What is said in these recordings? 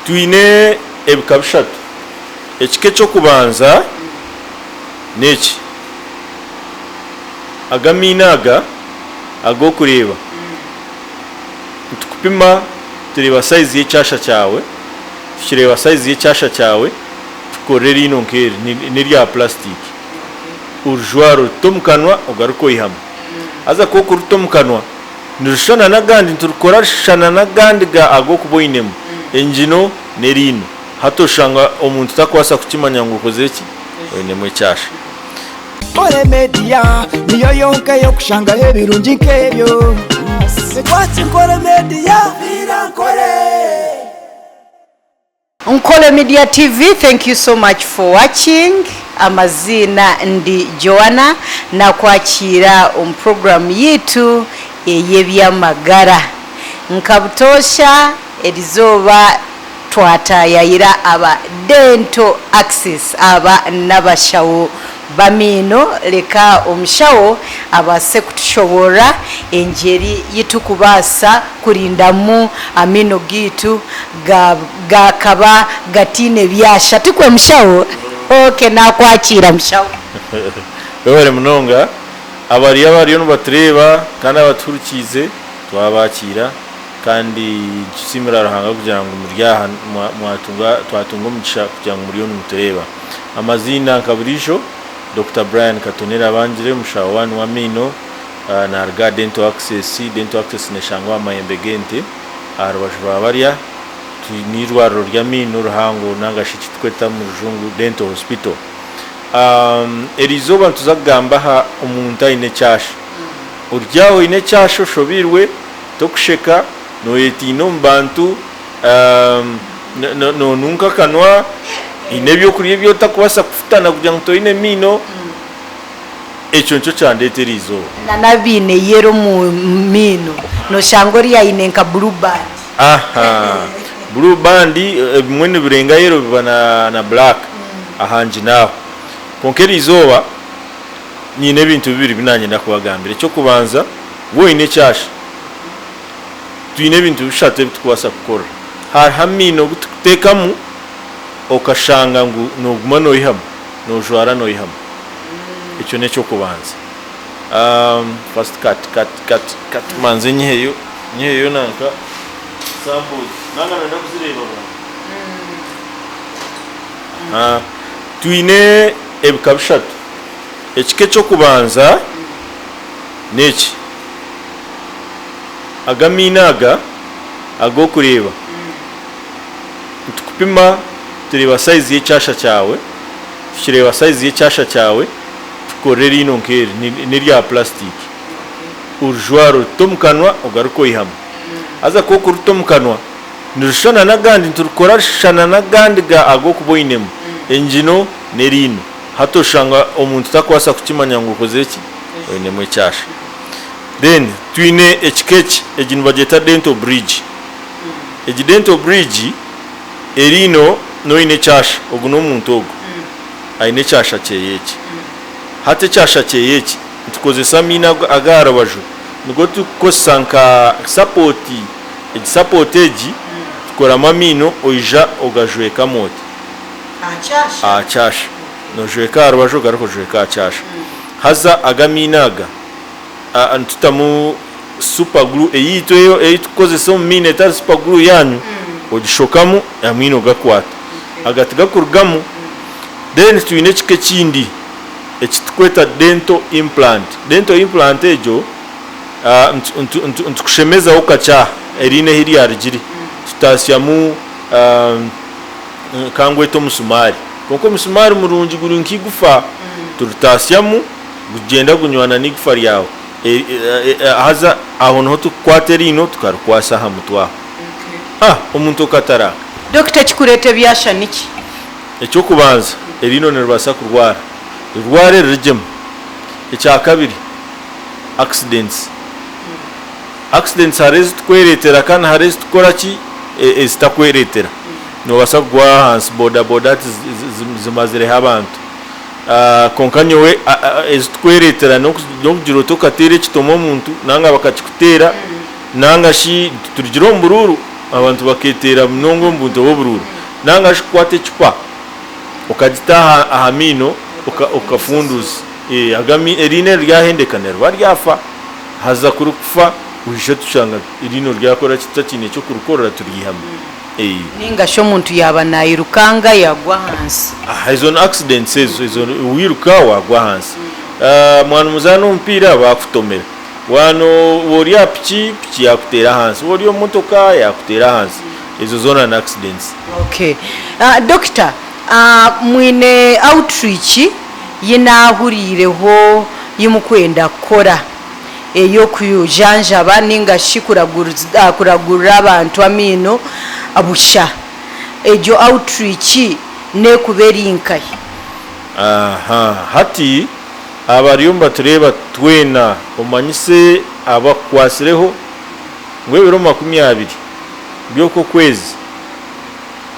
tuine ebikabishatu. Ekike cyo kubanza neki agaminaga ago kureba tukupima tureba size y'icyasha cyawe tukireba size y'icyasha cyawe tukorera ino nkeri ni rya plastic urujwaro tomukanwa ugaruko ihama aza ko kurutomukanwa nirushana nagandi turukora shana nagandi ga ago kuboinemu engino nerino hatoshanga omuntu takwasa kukimanya ngo ukozeki oinemu icyasha. Kore media niyo yonke yo kushanga ebirungi nkebyo sekwati Kore media Nkole Media TV, thank you so much for watching. Amazina ndi Joanna na kwakira program yitu yebyamagara nkabutosha erizoba twatayayira aba dental access aba nabashawo bamino leka omushawo abase kutushobora engeri yitukubasa kurindamu amino gitu gakaba gatine byasha tukwe mushawo. Okay, nakwakira mushawo. Wewe munonga abariyo nubatureba kandi abaturukize twabakira kandi simira rahanga kugira ngo muryaha twatunga umugisha kugira ngo muriyo mutureba. Amazina kaburisho Dr. Brian Katonera banjire mushawo wanu wa mino na Arga Dental Access neshangwa Mayembe Gente arabashwa bariya tunirwaro rya mino ruhango nangashiki tweta mu Rujungu Dental Hospital. Erizoba tuzagamba ha umuntu ine cyasha uryaho ine cyasha shobirwe tokusheka no yetino mbantu no nunka kanwa inebyo kuri byo takubasa kufutana kugira ngo toine mino echo ncho cyandeterizo na nabine yero mu mino no shangori ya inenka blue band. Aha blue band mwene birenga yero bibana na black ahanji naho konkeri izoba nyine bintu bibiri binanye ndakubagambira cyo kubanza wo ine cyasha tuine bintu bishate bitukubasa gukora hamino gutekamo okashanga ngo nuguma no ihama no jwara no ihama icyo necyo kubanza. First cut manze nyeyo nanka sample nanga nenda kuzireba bwana tuine ebikabishatu. Ekike cyo kubanza neki agaminaga ago kureba tukupima tureba size y'icyasha cyawe tukireba size y'icyasha cyawe tukorera ino nkeri ni rya plastic urujwaro tomukanwa ugaruko ihama aza ko kurutomukanwa nirushana nagandi turukora shana nagandi ga ago kuboinemu engino nerino hatoshanga omuntu takwasa kukimanya ngo ukozeki oinemu icyasha. Then tuine ekikechi ejinu bageta dental bridge. Eji dental bridge erino no ine cyasha oguno muntu ogo aine cyasha cyeyeki hate cyasha cyeyeki tukozesa mina agara baju nugo tukosanka support eji tukora mamino oija ogajweka moti cyasha no jweka arbajo garako jweka cyasha haza agaminaga antutamu super glue eyito eyitukozesa mu mine tar super glue yanyu ogishokamu amino gakwata agatiga kurugamu. Then tuine kike kindi ekitukweta dental implant ejo ntukushemeza okacha erine hiri arigiri tutasyamu kangweto musumari konko musumari murungi guri nkigufa turutasyamu gugenda gunywana n'igufa ryawe haza aho no tukwate rino tukarukwasa ha mutwa omuntu katara. Dr. Chikurete byasha niki ecyo kubanza erino nerwasa kurwara rware regime ecya kabiri accidents harezi tukweretera kana harezi tukora ki ezitakweretera no basa gwa hansi boda zimazire abantu konkanyowe ezitukweretera no kugiro tokatere kitomo omuntu nanga bakakikutera nanga shi turigiro mbururu abantu baketera mnongo mbunto bobururu nanga shikwate chupa ukagitaha ahamino ukafunduza agami erine ryahendekana ryafa haza kurufa uhishe tushanga irino ryakora kitakine cyo kurukorera turihama ninga sho muntu yaba nayirukanga yagwa hansi izo accidents izo wiruka wagwa hansi mwana muzano mpira bakutomera wano woriya piki yakutera hansi woriyo motoka yakutera hansi izo zona na accidents. Okay, doctor, mwine outreach yinahurireho yimukwenda kora eyo kujanjaba ninga kuragurira abantu amino abusha ejo outreach ne kuberinkai hati abariyumba tureba twena umanyise abakwasireho ngwe biro 20 byoko kwezi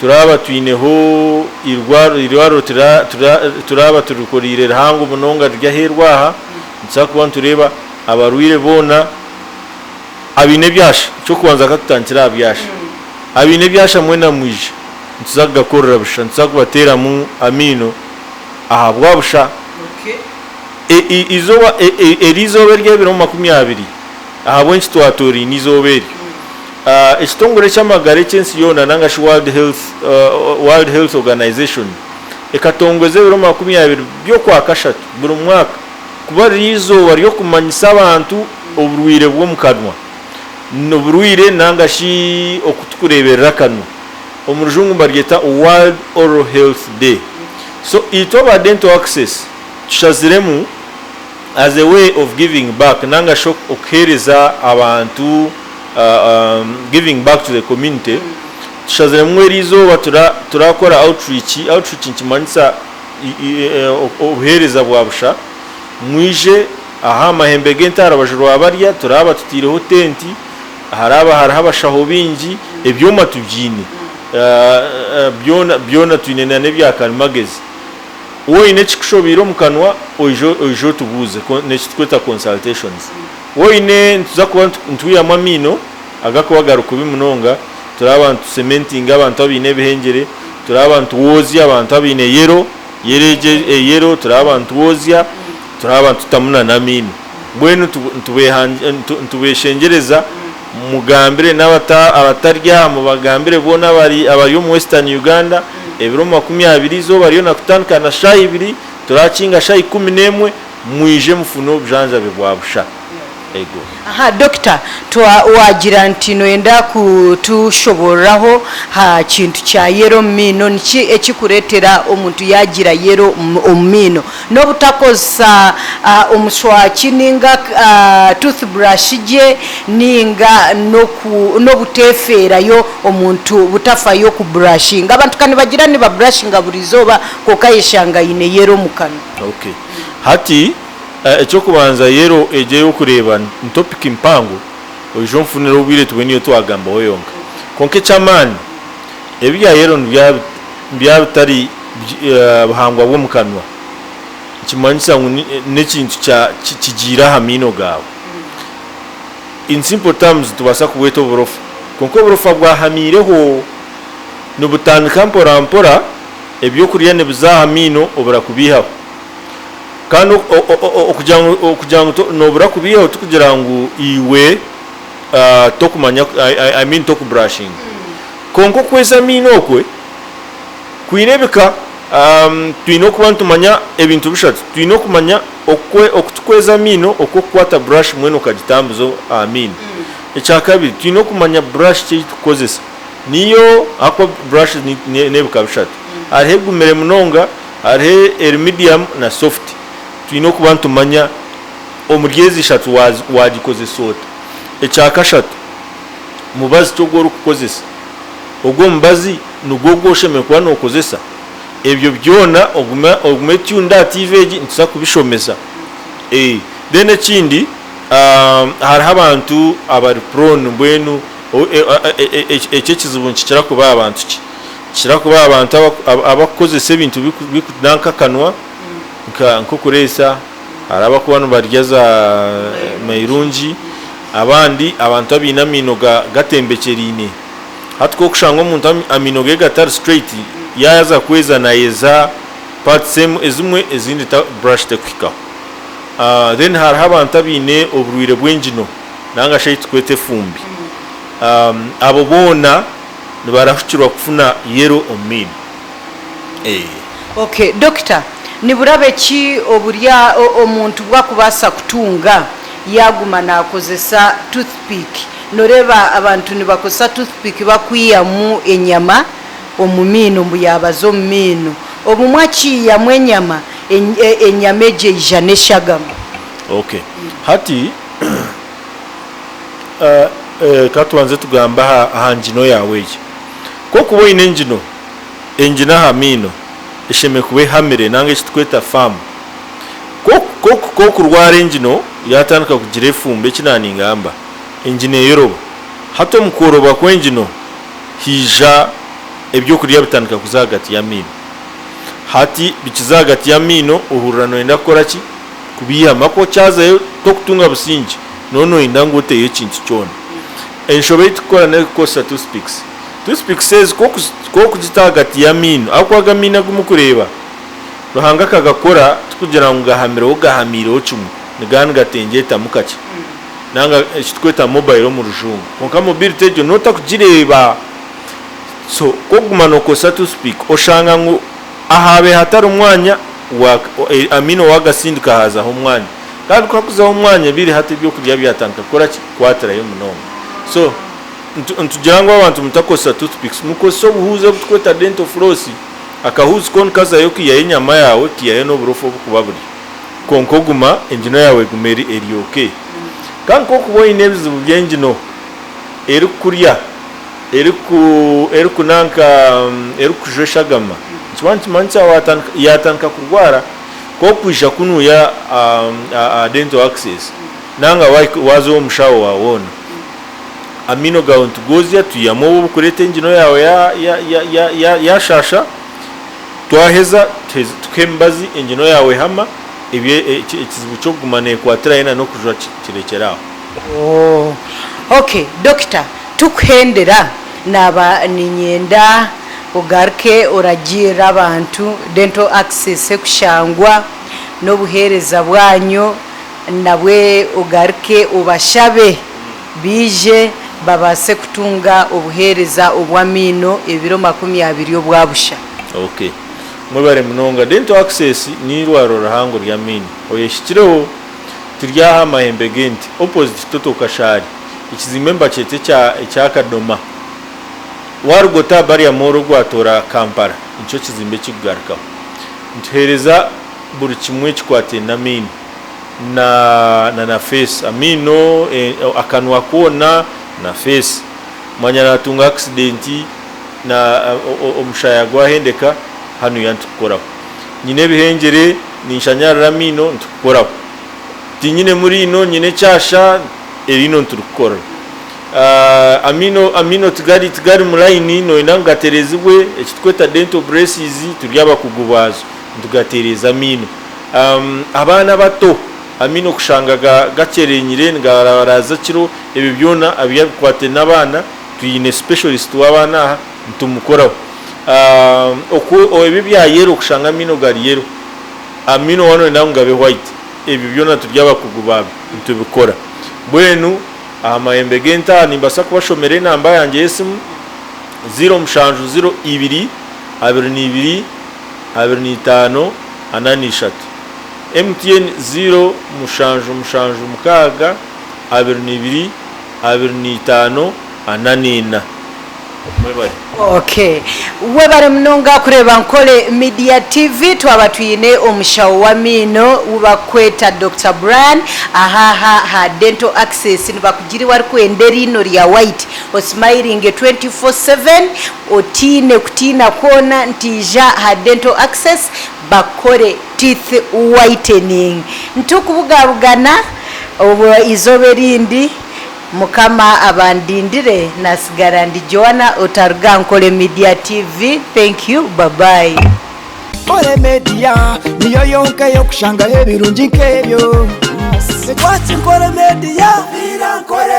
turaba twineho irwaro turaba turukorire hango munonga ryaherwaha nsakuba tureba abaruire bona abine byasha cyo kubanza katutantira abyasha abine byasha mwena mwije ntuzaga korera busha nsakubatera mu amino ahabwa busha. Izoba erizobe ry'ebiro 20 ahabwenshi twatori nizoberi ekitongole ky'amagara ekyensi yona nanga shi World Health Organization ekatongweze ebiro 20 byokwa kashatu buri mwaka kuba rizoba ryo kumanyisa abantu oburwire bwo mukanwa n'oburwire nanga shi okutukureberera kanwa omurujungu baryeta World Oral Health Day. So itoba dental access tushaziremu as a way of giving back nanga shok okhereza abantu giving back to the community tushaziremu erizo turakora outreach nkimanisa ohereza bwabusha mwije aha mahembe gentara abajuru abarya turaba tutireho tenti haraba abashaho bingi ebyoma tubyine byona twinena nebyakalmagezi woine chikushobiro mukanwa ojo tubuze nechitweta consultations woine tuzakuba ntuya mamino agakwagara kubi munonga turabantu cementing abantu abine behengere turabantu wozya abantu abine yero turabantu wozya turabantu tamuna namino bwenu tubeshengereza mugambire abatarya mu bagambire bona abari mu Western Uganda ebiro 20 zo bariyo nakutandika na shayi 2 turakinga shayi 11 mwije mufuno bjanja bebwabusha ego. Aha doctor wagira nti noenda kutushoboraho ha kintu kya yero mino niki ekikuretera omuntu yagira yero omino no butakoza omuswaki ninga toothbrush je ninga no butefera yo omuntu butafayo ku brushing abantu kandi bagira ni ba brushing burizoba kokayeshanga ine yero mukano. Okay, hati echo kubanza yero eje yo kureba topic impango ojo mfuniro ubire tubeniyo twagamba oyonka konke chamani ebya yero bya bitari bahangwa bwo mukanwa kimanyisa nekintu kigira hamino gawe in simple terms tubasa kuweto borofa konko borofa bwa hamireho no butandika mpora ebyo kuriya ne bizahamino obura kubihaho kandi okugira ngo nobura kubiyeho tukugira ngo iwe tokumanya I mean brushing konko kweza mino kwe kwirebeka twino kuba ntumanya ebintu bishatu twino kumanya okutukweza mino okukwata brush mweno kagitambuzo amin ekyakabiri twino kumanya brush kyitukozesa niyo akwa brush nebika bishatu hariho egumere munonga hariho medium na soft twino kuba ntumanya omuryezi shatu wagikozesa ota ekyakashatu mubazi togora okukozesa ogwo mubazi nugwo gwosheme kuba nokozesa ebyo byona ogume tunda tvg ntusa kubishomesa then ekindi hariho abantu abari prone mbwenu ekizibu nkikira kuba abantu kikira kuba abantu abakozesa ebintu bikudanka kanwa nko kuresa araba kubano baryaza mairungi abandi abantu abinamino gatembekerine hatwo kushanga umuntu amino ge gatari straight yaza kweza na yeza part same ezumwe ezindi ta brush te kwika then har abantu abine oburwire bw'engino nanga shayit kwete fumbi abo bona barashukirwa kufuna yero omino okay doctor niburabe ki oburya omuntu bwakubasa kutunga yaguma nakozesa toothpick noreba abantu nibakosa toothpick bakwiyamu enyama omumino mbuyabazo omumino obumwachi ya mwenyama enyama eje ijane shagama okay hati katwanze tugamba ahanjino yawe ko kuboyine engina hamino isheme kuwe hamire nange kitweta farm ko kurwara engino yatandika kugira efumbe kinani ngamba engine yoroba hato mukoroba kwengino hija ebyo kurya bitandika kuzagati ya mino hati bikizagati ya mino uhurano enda koraki kubiyama ko cyazayo to kutunga businji nono indango teyo kintu cyone enshobe tukora ne kosa toothpick says ko kugitagati ya mino akwaga mina gumukureba ruhanga kagakora tukugira ngo gahamire ugahamire ocumu nigani gatengeta mukaci nanga kitweta mobile mu rujungu konka mobile tejo nota kugireba so ko gumano kosa toothpick oshanga ngo ahabe hatari umwanya wa amino wagasindika haza ho umwanya kandi ko kuza umwanya biri hati byo kurya byatanka kora kwatara yo munongo so ntugira ngo abantu mutakosa toothpicks mukoso buhuze butweta dental floss akahuza kon kaza yo kiyaye nyama yawe kiyaye no burofo bukubaburi konko guma engino yawe gumeri erioke kandi ko kuboye nebizu byengino eri kurya eri kunanka eri kujoshagama chwanti mancha yatanka kurwara ko kwisha kunu ya dental access nanga wazo mushawo wawona amino gaunt gozya tuyamo bukurete engino yawe ya shasha twaheza tukembazi engino yawe hama ibye ikizibu cyo gumane kwatira ina no kujwa kirekeraho okay doctor tukhendera naba ninyenda ugarke uragira abantu dental access kushangwa no buhereza bwanyo nabwe ugarke ubashabe bije babase kutunga ubuhereza obwamino ebiro 20 obwabusha okay mwebare munonga dental access ni rwaro rahango rya mino oyeshikireho turyaha amahembe genti opposite toto kashari ikizimemba chete cya kadoma warugota bari ya moro gwatora Kampala icyo kizimbe kigugarukaho ntuhereza buri kimwe kikwate na mino na face amino akanwa kona na face mwanya natunga accidenti na omushaya gwahendeka hano yantukoraho nyine bihengere ninshanyara mino ntukoraho tinyine muri ino nyine cyasha erino nturukora amino tugari mu line no inangaterezwe ekitweta dental braces turyaba kugubazo ntugatereza amino abana bato amino kushangaga gakerenyire ngaraza kiro ebi byona abyakwate nabana tuyine specialist wabana ntumukoraho ebi bya yero kushanga amino gari yero amino wano nangabe white ebi byona turyaba kugubabe ntubikora bwenu amahembe genta nimbasa kubashomere namba yanjye yesimu 0 2 2 25 83 MTN 0 mukaga 22 25 84 okay webare mnonga kureba nkole media TV twabatwine omushawo wa mino ubakweta Dr. Brian ha dental access nibakugiri wari kwendera ino lya white o smiling 24/7 otine kutina kona ntija ha dental access bakore teeth whitening ntukubugabugana obo izoberindi mukama abandindire nasigara ndi Joanna Otaruga nkole media TV. Thank you, bye bye. Nkole media niyo yonke yo kushanga ebirungi nkebyo. Nkole media vira nkole